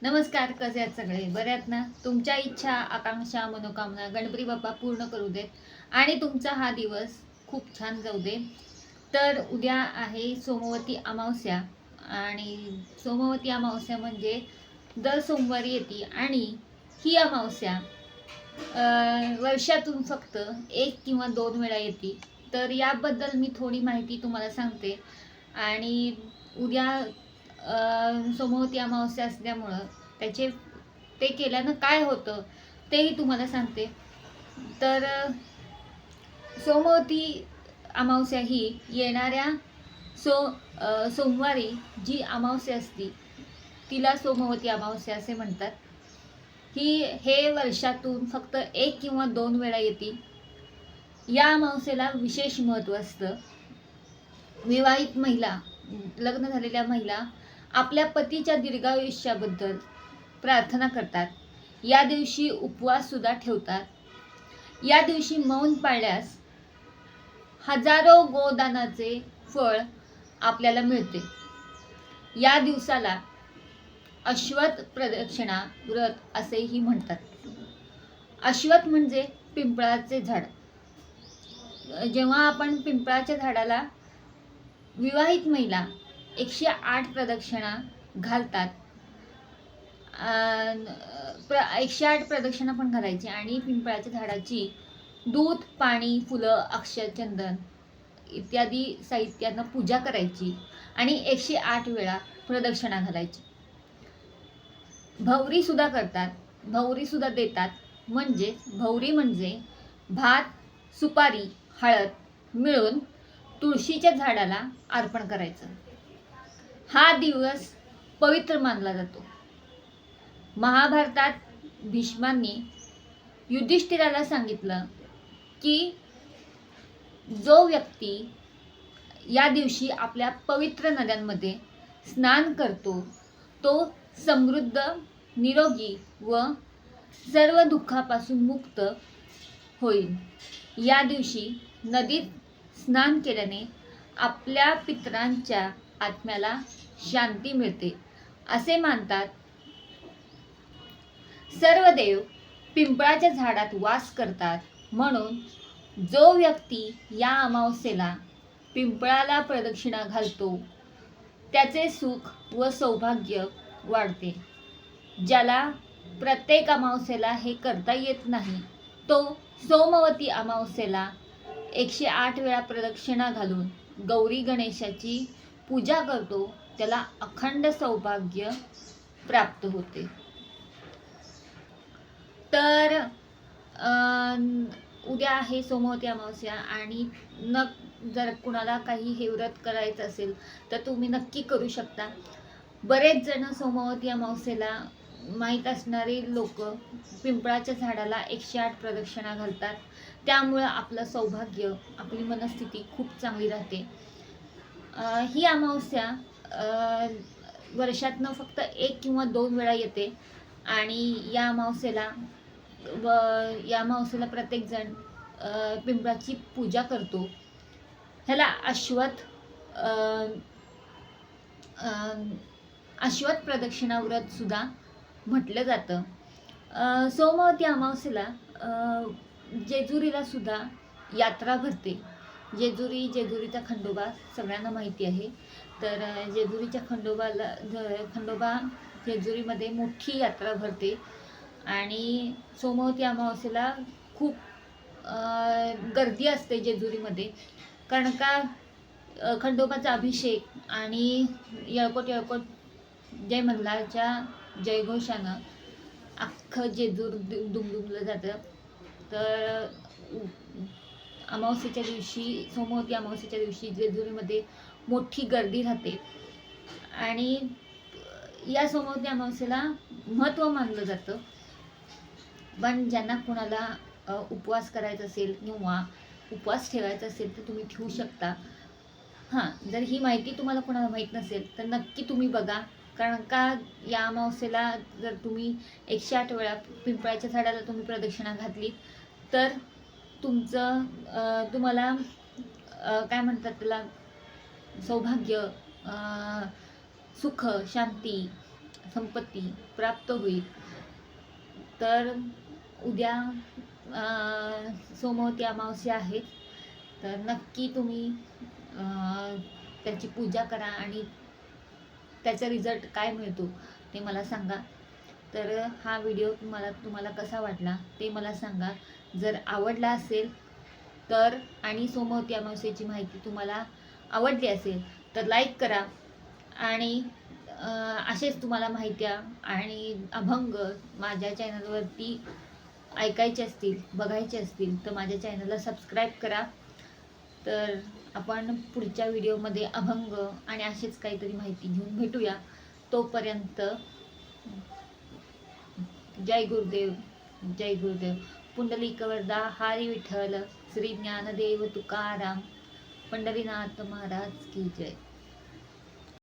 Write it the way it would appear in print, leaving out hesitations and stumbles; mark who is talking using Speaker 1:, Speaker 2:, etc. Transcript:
Speaker 1: नमस्कार, कसे आहेत सगळे? बरे आहेत ना? तुमच्या इच्छा, आकांक्षा, मनोकामना गणपती बाप्पा पूर्ण करू देत आणि तुमचा हा दिवस खूप छान जाऊ दे. तर उद्या आहे सोमवती अमावस्या आणि सोमवती अमावस्या म्हणजे दर सोमवारी येते आणि ही अमावस्या वर्षातून फक्त 1 किंवा 2 वेळा येते. तर याबद्दल मी थोडी माहिती तुम्हाला सांगते आणि उद्या सोमवती अमावस्या असल्यामुळं त्याचे ते केल्यानं काय होतं तेही तुम्हाला सांगते. तर सोमवती अमावस्या ही येणाऱ्या सोमवारी जी अमावस्या असती तिला सोमवती अमावस्या असे म्हणतात. हे वर्षातून फक्त 1 किंवा 2 वेळा येते. या अमावस्येला विशेष महत्त्व असतं. विवाहित महिला, लग्न झालेल्या महिला आपल्या पतीच्या दीर्घायुष्याबद्दल प्रार्थना करतात. या दिवशी उपवास सुद्धा ठेवतात. या दिवशी मौन पाळल्यास हजारो गोदानाचे फळ आपल्याला मिळते. या दिवसाला अश्वत्थ प्रदक्षिणा व्रत असेही म्हणतात. अश्वत्थ म्हणजे पिंपळाचे झाड. जेव्हा आपण पिंपळाच्या झाडाला विवाहित महिला 108 प्रदक्षिणा घालतात. 108 प्रदक्षिणा पण घालायची आणि पिंपळाच्या झाडाची दूध, पाणी, फुलं, अक्षत, चंदन इत्यादी साहित्यानं पूजा करायची आणि 108 वेळा प्रदक्षिणा घालायची. भवरी सुद्धा करतात, भवरी सुद्धा देतात. भवरी म्हणजे भात, सुपारी, हळद मिळून तुळशीच्या झाडाला अर्पण करायचं. हा दिवस पवित्र मानला जातो. महाभारतात भीष्मांनी युधिष्ठिराला सांगितलं की जो व्यक्ती या दिवशी आपल्या पवित्र नद्यांमध्ये स्नान करतो तो समृद्ध, निरोगी व सर्व दुःखापासून मुक्त होईल. या दिवशी नदीत स्नान केल्याने आपल्या पितरांच्या आत्म्याला शांती मिळते असे मानतात. सर्व देव पिंपळाच्या झाडात वास करतात, म्हणून जो व्यक्ती या अमावस्येला पिंपळाला प्रदक्षिणा घालतो त्याचे सुख व सौभाग्य वाढते. ज्याला प्रत्येक अमावस्येला हे करता येत नाही तो सोमवती अमावस्येला 108 वेळा प्रदक्षिणा घालून गौरी गणेशाची पूजा करतो, त्याला अखंड सौभाग्य प्राप्त होते. तर उद्या आहे सोमवती अमावस्या आणि जर कुणाला काही हे व्रत करायचं असेल तर तुम्ही नक्की करू शकता. बरेच जण सोमवती अमावस्येला माहीत असणारे लोक पिंपळाच्या झाडाला 108 प्रदक्षिणा घालतात. त्यामुळं आपलं सौभाग्य, आपली मनस्थिती खूप चांगली राहते. ही अमावस्या वर्षातनं फक्त 1 किंवा 2 वेळा येते आणि या अमावस्येला प्रत्येकजण पिंपळाची पूजा करतो. ह्याला अश्वत्थ प्रदक्षिणा व्रत सुद्धा म्हटलं जातं. सोमवती अमावस्येला जेजुरीला सुद्धा यात्रा भरते. जेजुरीचा खंडोबा सगळ्यांना माहिती आहे. तर जेजुरीच्या खंडोबा जेजुरीमध्ये मोठी यात्रा भरते आणि सोमवती अमावस्येला खूप गर्दी असते जेजुरीमध्ये. कारण का खंडोबाचा अभिषेक आणि येळकोट जय मल्हारच्या जयघोषानं अख्खं जेजूर दुमदुमलं जातं. तर सोमवती अमावस्येच्या दिवशी जेजुरीमध्ये मोठी गर्दी राहते आणि या सोमवती अमावस्येला महत्त्व मानलं जातं. पण ज्यांना कोणाला उपवास करायचा असेल किंवा उपवास ठेवायचा असेल तर तुम्ही ठेवू शकता. जर ही माहिती तुम्हाला कोणाला माहीत नसेल तर नक्की तुम्ही बघा. कारण का या अमावस्येला जर तुम्ही 108 वेळा पिंपळाच्या झाडाला तुम्ही प्रदक्षिणा घातली तर तुम्हाला काय म्हणतात त्याला, सौभाग्य, सुख, शांती संपत्ती प्राप्त होईल. तर उद्या सोमवती अमावस्या आहे, तर नक्की तुम्ही त्याची पूजा करा आणि त्याचा रिझल्ट काय मिळतो ते मला सांगा. तर हा व्हिडिओ तुम्हाला कसा वाटला ते मला सांगा. जर आवडला असेल तर आणि सोमवती अमावस्येची माहिती तुम्हाला आवडली असेल तर लाईक करा. आणि असेच तुम्हाला माहिती आणि अभंग माझ्या चॅनलवरती ऐकायचे असतील, बघायचे असतील तर माझ्या चॅनलला सबस्क्राईब करा. तर आपण पुढच्या व्हिडिओमध्ये अभंग आणि असेच काहीतरी माहिती घेऊन भेटूया. तोपर्यंत जय गुरुदेव, जय गुरुदेव. पुंडलिक वरदा हरी विठ्ठल, श्री ज्ञानदेव तुकाराम, पंढरीनाथ महाराज की जय.